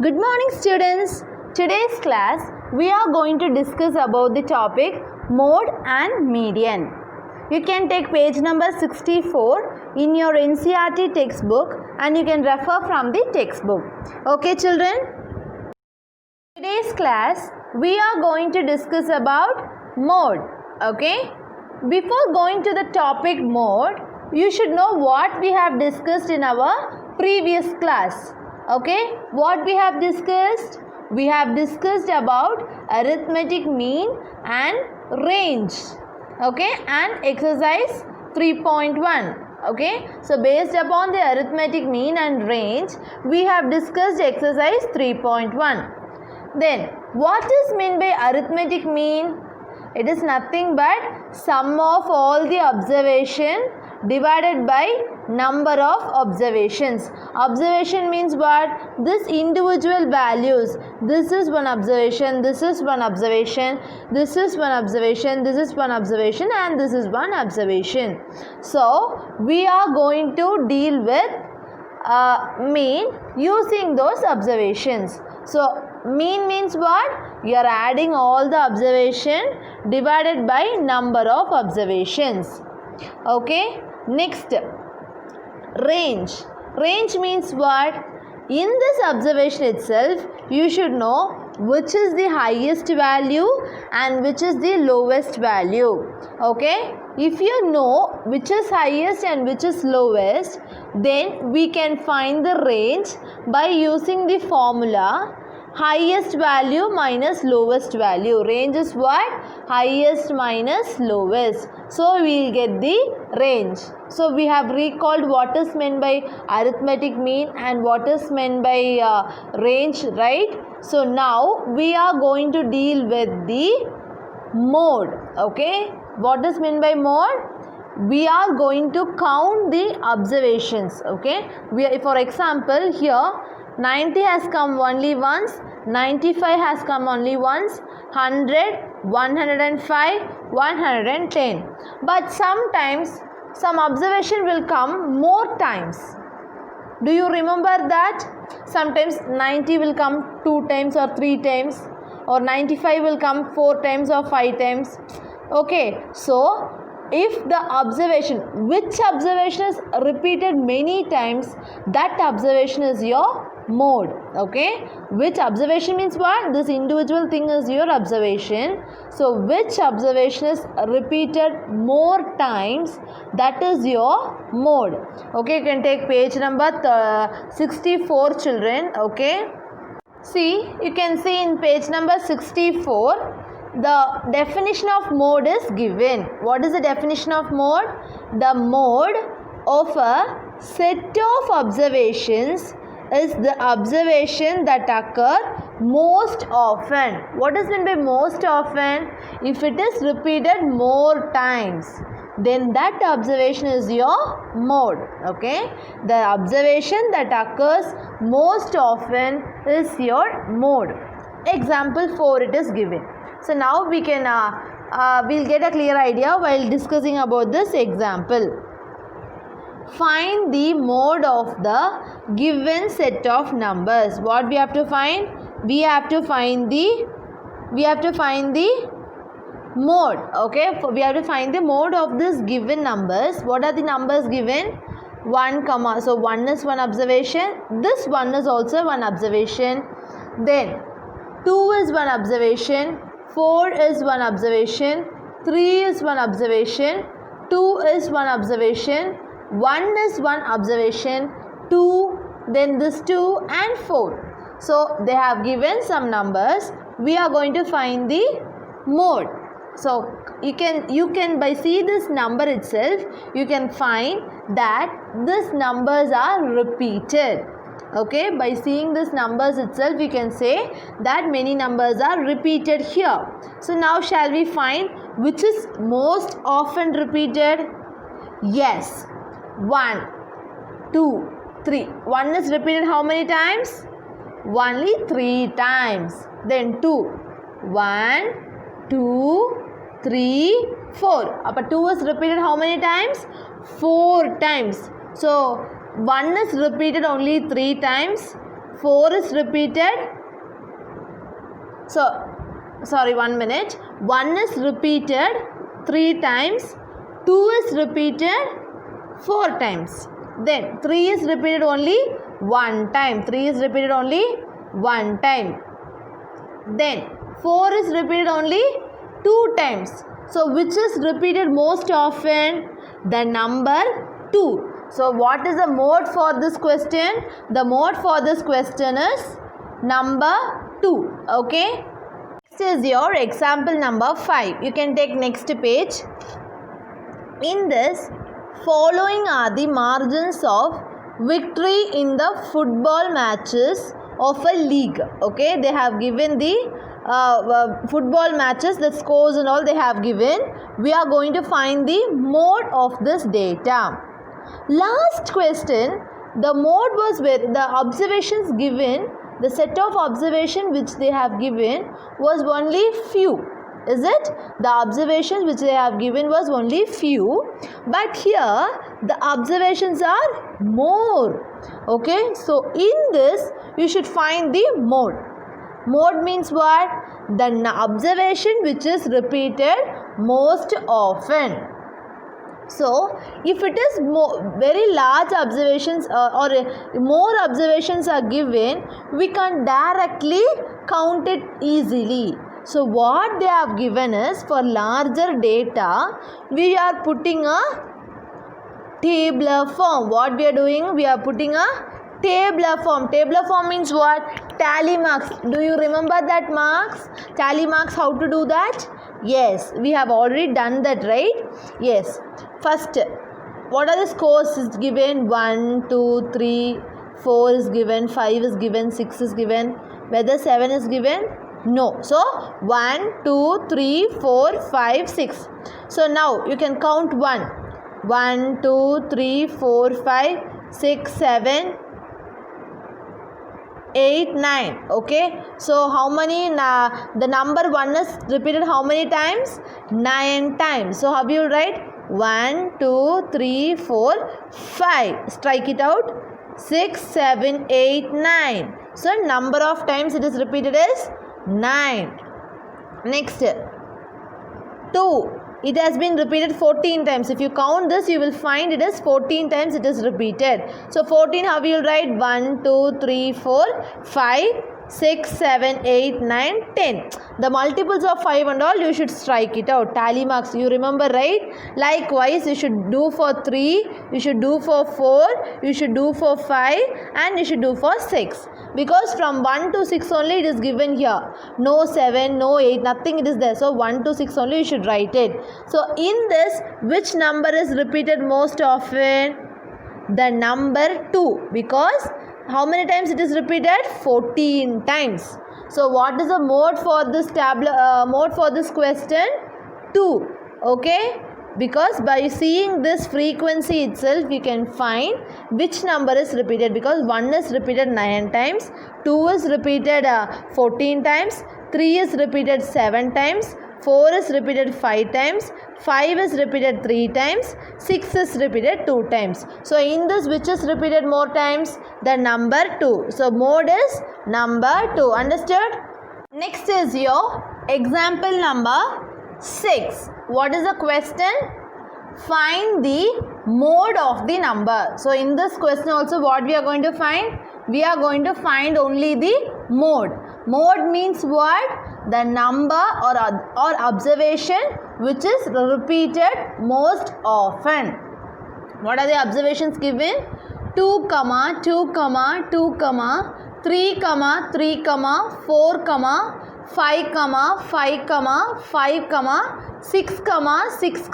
Good morning students. Today's class we are going to discuss about the topic mode and median. You can take page number 64 in your NCERT textbook and you can refer from the textbook. Okay children? Today's class we are going to discuss about mode. Okay? Before going to the topic mode, you should know what we have discussed in our previous class. Okay, what we have discussed? We have discussed about arithmetic mean and range. Okay, and exercise 3.1. Okay, so based upon the arithmetic mean and range, we have discussed exercise 3.1. Then, what is meant by arithmetic mean? It is nothing but sum of all the observation divided by number of observations. Observation means what? This individual values. This is one observation, this is one observation, this is one observation, this is one observation and this is one observation. So, we are going to deal with mean using those observations. So, mean means what? You are adding all the observation divided by number of observations. Okay. Next, range. Range means what? In this observation itself, you should know which is the highest value and which is the lowest value. Okay? If you know which is highest and which is lowest, then we can find the range by using the formula highest value minus lowest value. Range is what? Highest minus lowest. So, we will get the range. So, we have recalled what is meant by arithmetic mean and what is meant by range, right? So, now we are going to deal with the mode. Okay? What is meant by mode? We are going to count the observations. Okay? For example, here 90 has come only once, 95 has come only once, 100, 105, 110. But sometimes some observation will come more times. Do you remember that? Sometimes 90 will come 2 times or 3 times, or 95 will come 4 times or 5 times. Okay, so if the observation, which observation is repeated many times, that observation is your mode. Okay, which observation means what? This individual thing is your observation. So which observation is repeated more times, that is your mode. Okay, you can take page number 64 children. Okay, see, you can see in page number 64 the definition of mode is given. What is the definition of mode? The mode of a set of observations is the observation that occur most often. What is meant by most often? If it is repeated more times, then that observation is your mode. Okay, the observation that occurs most often is your mode. Example 4 it is given. So now we can we'll get a clear idea while discussing about this example. Find the mode of the given set of numbers. What we have to find? We have to find the mode. Okay, we have to find the mode of this given numbers. What are the numbers given? 1, comma. So 1 is one observation. This 1 is also one observation. Then 2 is one observation. 4 is one observation. 3 is one observation. 2 is one observation. 1 is one observation, 2, then this 2 and 4. So, they have given some numbers. We are going to find the mode. So, you can by see this number itself, you can find that these numbers are repeated. Okay, by seeing these numbers itself, you can say that many numbers are repeated here. So, now shall we find which is most often repeated? Yes. 1, 2, 3. 1 is repeated how many times? Only 3 times. Then 2. 1, 2, 3, 4. Upper 2 is repeated how many times? 4 times. So 1 is repeated only 3 times. 4 is repeated. So, sorry, 1 minute. 1 is repeated 3 times. 2 is repeated 4 times. Then 3 is repeated only 1 time. 3 is repeated only 1 time. Then 4 is repeated only 2 times. So which is repeated most often? The number 2. So what is the mode for this question? The mode for this question is number 2. Okay. Next is your example number 5. You can take next page. In this, following are the margins of victory in the football matches of a league. Okay, they have given the football matches, the scores and all they have given. We are going to find the mode of this data. Last question, the mode was where the observations given, the set of observation which they have given was only few. Is it? The observations which they have given was only few, but here the observations are more. Okay, so in this you should find the mode. Mode means what? The observation which is repeated most often. So if it is very large observations or more observations are given, we can directly count it easily. So what they have given is, for larger data, we are putting a tabular form. What we are doing? We are putting a tabular form. Tabular form means what? Tally marks. Do you remember that marks? Tally marks, how to do that? Yes, we have already done that, right? Yes. First, what are the scores is given? 1, 2, 3, 4 is given, 5 is given, 6 is given. Whether 7 is given? No. So 1, 2, 3, 4, 5, 6. So now you can count 1. 1, 2, 3, 4, 5, 6, 7, 8, 9. Okay. So how many? The number 1 is repeated how many times? 9 times. So how you write? 1, 2, 3, 4, 5. Strike it out. 6, 7, 8, 9. So number of times it is repeated is 9. Next, 2. It has been repeated 14 times. If you count this, you will find it is 14 times it is repeated. So 14, how you will write? 1, 2, 3, 4, 5, 6, 7, 8, 9, 10. The multiples of 5 and all, you should strike it out. Tally marks, you remember, right? Likewise, you should do for 3, you should do for 4, you should do for 5, and you should do for 6. Because from 1 to 6 only it is given here. No 7, no 8, nothing it is there. So 1 to 6 only you should write it. So in this, which number is repeated most often? The number 2. Because how many times it is repeated? 14 times. So what is the mode for this mode for this question? 2. Okay. Because by seeing this frequency itself, we can find which number is repeated. Because 1 is repeated 9 times, 2 is repeated 14 times, 3 is repeated 7 times, 4 is repeated 5 times, 5 is repeated 3 times, 6 is repeated 2 times. So in this, which is repeated more times? The number 2. So mode is number 2. Understood? Next is your example number 6. What is the question? Find the mode of the number. So in this question also, what we are going to find? We are going to find only the mode. Mode means what? The number or observation which is repeated most often. What are the observations given? 2, 2, 2, 3, 3, 4, 5, 5, 5, 6, 6,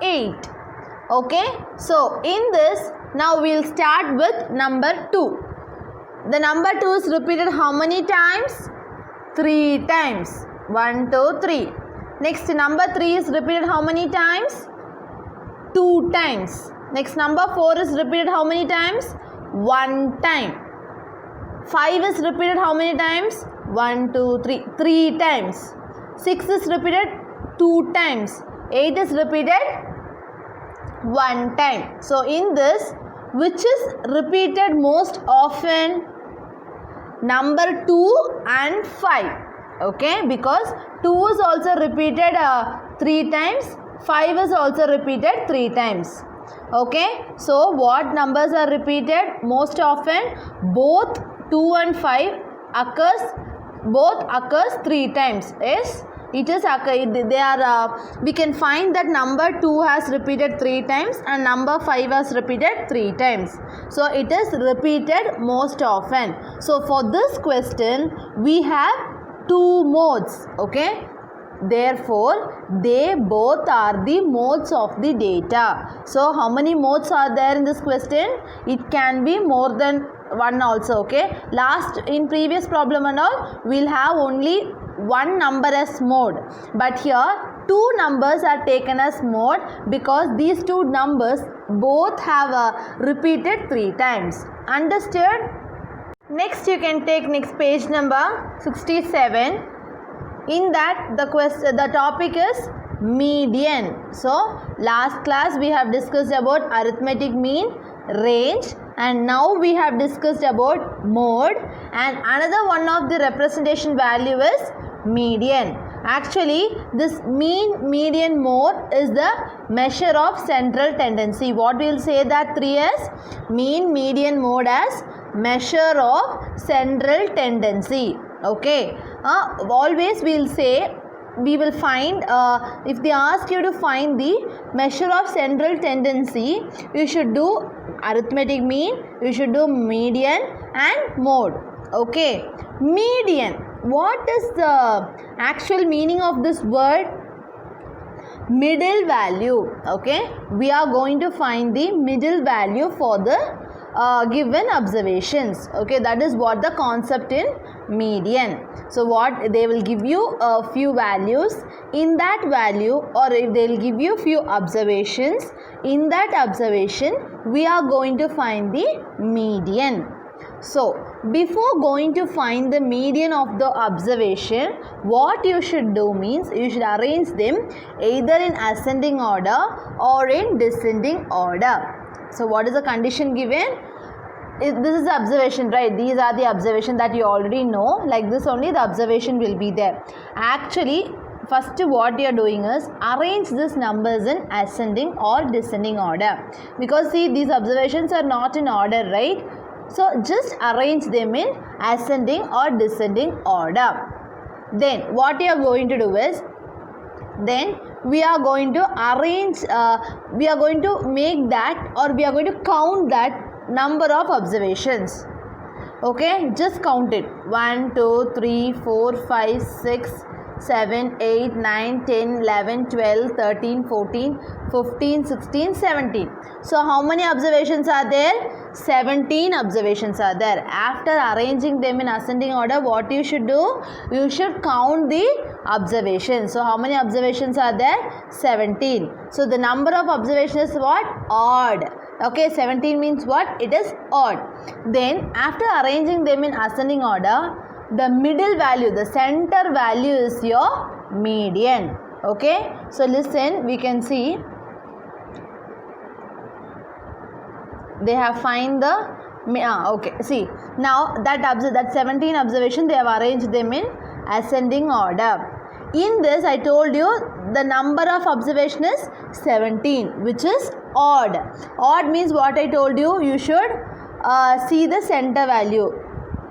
8. Okay. So in this, now we will start with number 2. The number 2 is repeated how many times? 3 times. 1, 2, 3. Next, number 3 is repeated how many times? 2 times. Next, number 4 is repeated how many times? 1 time. 5 is repeated how many times? 1, 2, 3. 3 times. 6 is repeated 2 times. 8 is repeated 1 time. So in this, which is repeated most often? number 2 and 5. Okay, because 2 is also repeated 3 times, 5 is also repeated 3 times. Okay, so what numbers are repeated most often? Both 2 and 5 occurs 3 times. Yes, it is they are we can find that number 2 has repeated 3 times and number 5 has repeated 3 times. So it is repeated most often. So for this question we have 2 modes. Okay, therefore they both are the modes of the data. So how many modes are there in this question? It can be more than one also. Okay, in previous problem and all we'll have only one number as mode, but here 2 numbers are taken as mode because these 2 numbers both have repeated 3 times. Understood? Next you can take next page number 67. In that the topic is median. So last class we have discussed about arithmetic mean, range, and now we have discussed about mode, and another one of the representation value is median. Actually this median mode is the measure of central tendency. What we will say that 3 as median mode as measure of central tendency. Okay, always we will say we will find if they ask you to find the measure of central tendency, you should do arithmetic mean, you should do median and mode. Okay, median, what is the actual meaning of this word? Middle value. Okay, we are going to find the middle value for the given observations. Okay, that is what the concept in median. So what they will give you a few values, in that value, or if they will give you few observations, in that observation we are going to find the median. So before going to find the median of the observation, what you should do means you should arrange them either in ascending order or in descending order. So what is the condition given? This is the observation, right? These are the observation that you already know. Like this only the observation will be there. Actually first what you are doing is arrange these numbers in ascending or descending order, because see these observations are not in order, right? So just arrange them in ascending or descending order. Then what you are going to do is, then we are going to arrange, we are going to make that, or we are going to count that number of observations. Okay, just count it. 1, 2, 3, 4, 5, 6, 7, 8, 9, 10, 11, 12, 13, 14, 15, 16, 17. So how many observations are there? 17 observations are there. After arranging them in ascending order, what you should do? You should count the observations. So how many observations are there? 17. So the number of observations is what? Odd. Okay, 17 means what? It is odd. Then after arranging them in ascending order, the middle value, the center value is your median. Okay, so listen, we can see they have find the okay, see now that 17 observation they have arranged them in ascending order. In this I told you the number of observation is 17, which is odd. Odd means what I told you, you should see the center value.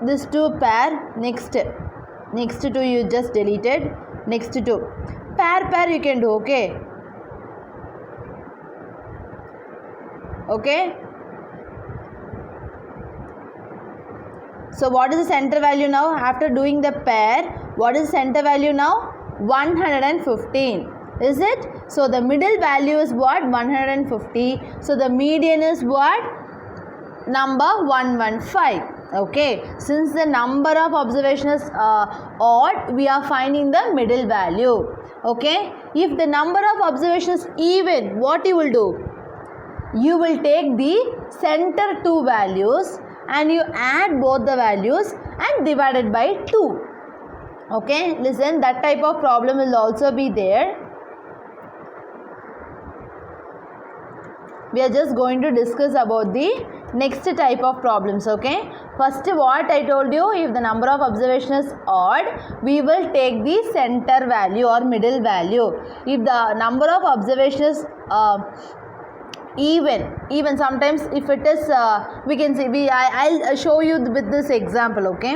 This 2 pair, next 2 you just deleted, next 2 pair you can do. Okay, okay. So what is the center value now? After doing the pair, what is the center value now? 115. Is it? So the middle value is what? 150. So the median is what? Number 115. Okay. Since the number of observations is odd, we are finding the middle value. Okay. If the number of observations is even, what you will do? You will take the center 2 values and you add both the values and divide it by 2. Okay, listen, that type of problem will also be there. We are just going to discuss about the next type of problems. Okay, first what I told you, if the number of observation is odd, we will take the center value or middle value. If the number of observation is even sometimes if it is we can see, I'll show you with this example. Okay,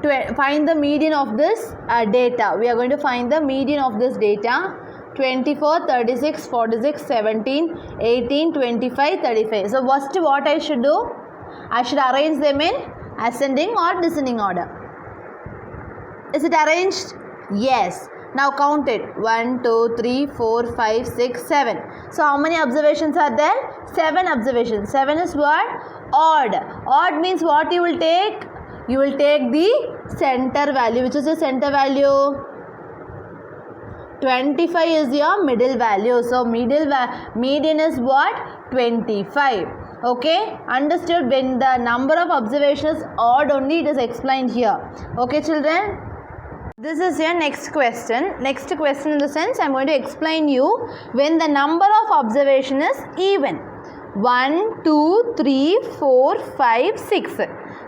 to find the median of this data, we are going to find the median of this data: 24, 36, 46, 17, 18, 25, 35. So first what I should do, I should arrange them in ascending or descending order. Is it arranged? Yes. Now count it: 1, 2, 3, 4, 5, 6, 7. So how many observations are there? 7 observations. 7 is what? Odd. Odd means what you will take? You will take the center value. Which is the center value? 25 is your middle value. So median is what? 25. Okay, understood? When the number of observations is odd only, it is explained here. Okay, children? This is your next question. Next question in the sense, I am going to explain you when the number of observation is even. 1, 2, 3, 4, 5, 6.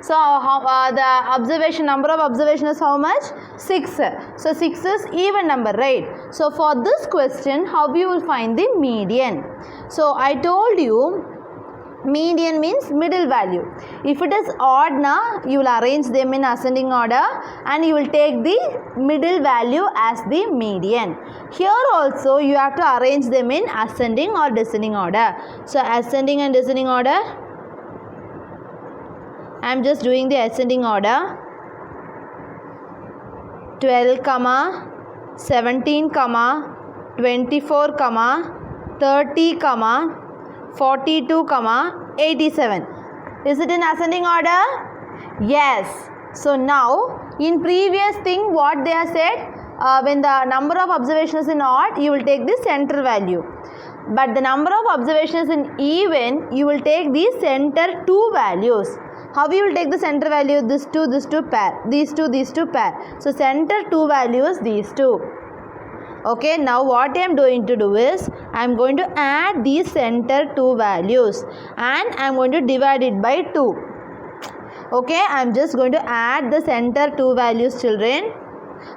So the number of observation is how much? 6. So 6 is even number, right? So for this question, how you will find the median? So I told you, median means middle value. If it is odd, now you will arrange them in ascending order and you will take the middle value as the median. Here also you have to arrange them in ascending or descending order. So ascending and descending order, I am just doing the ascending order: 12, 17, 24, 30, 42, 87. Is it in ascending order? Yes. So now in previous thing what they have said, when the number of observations in odd, you will take the center value. But the number of observations in even, you will take the center two values. How you will take the center value? This two pair. These two pair. So center two values, these two. Okay, now what I am going to do is, I am going to add these center two values and I am going to divide it by 2. Okay, I am just going to add the center two values, children.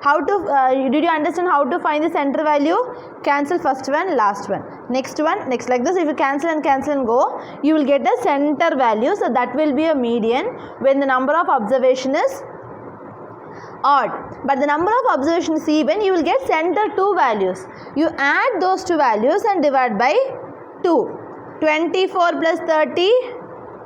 How to, did you understand how to find the center value? Cancel first one, last one. Next one, next, like this. If you cancel and go, you will get a center value. So that will be a median when the number of observation is odd. But the number of observations is even, you will get center two values. You add those two values and divide by 2. 24 plus 30,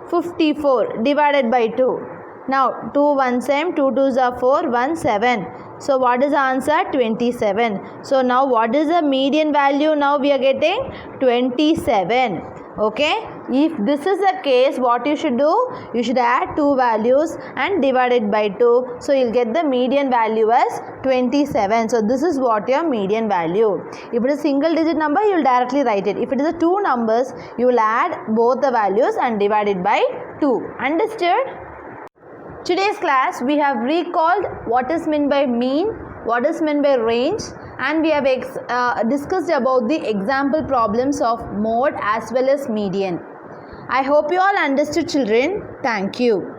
54 divided by 2. Now 2 1s same, 2 2s are 4, 1 7. So what is the answer? 27. So now what is the median value? Now we are getting 27. Okay, if this is the case, what you should do? You should add two values and divide it by 2. So you will get the median value as 27. So this is what your median value. If it is single digit number, you will directly write it. If it is a two numbers, you will add both the values and divide it by 2. Understood? Today's class, we have recalled what is meant by mean, what is meant by range, and we have discussed about the example problems of mode as well as median. I hope you all understood, children. Thank you.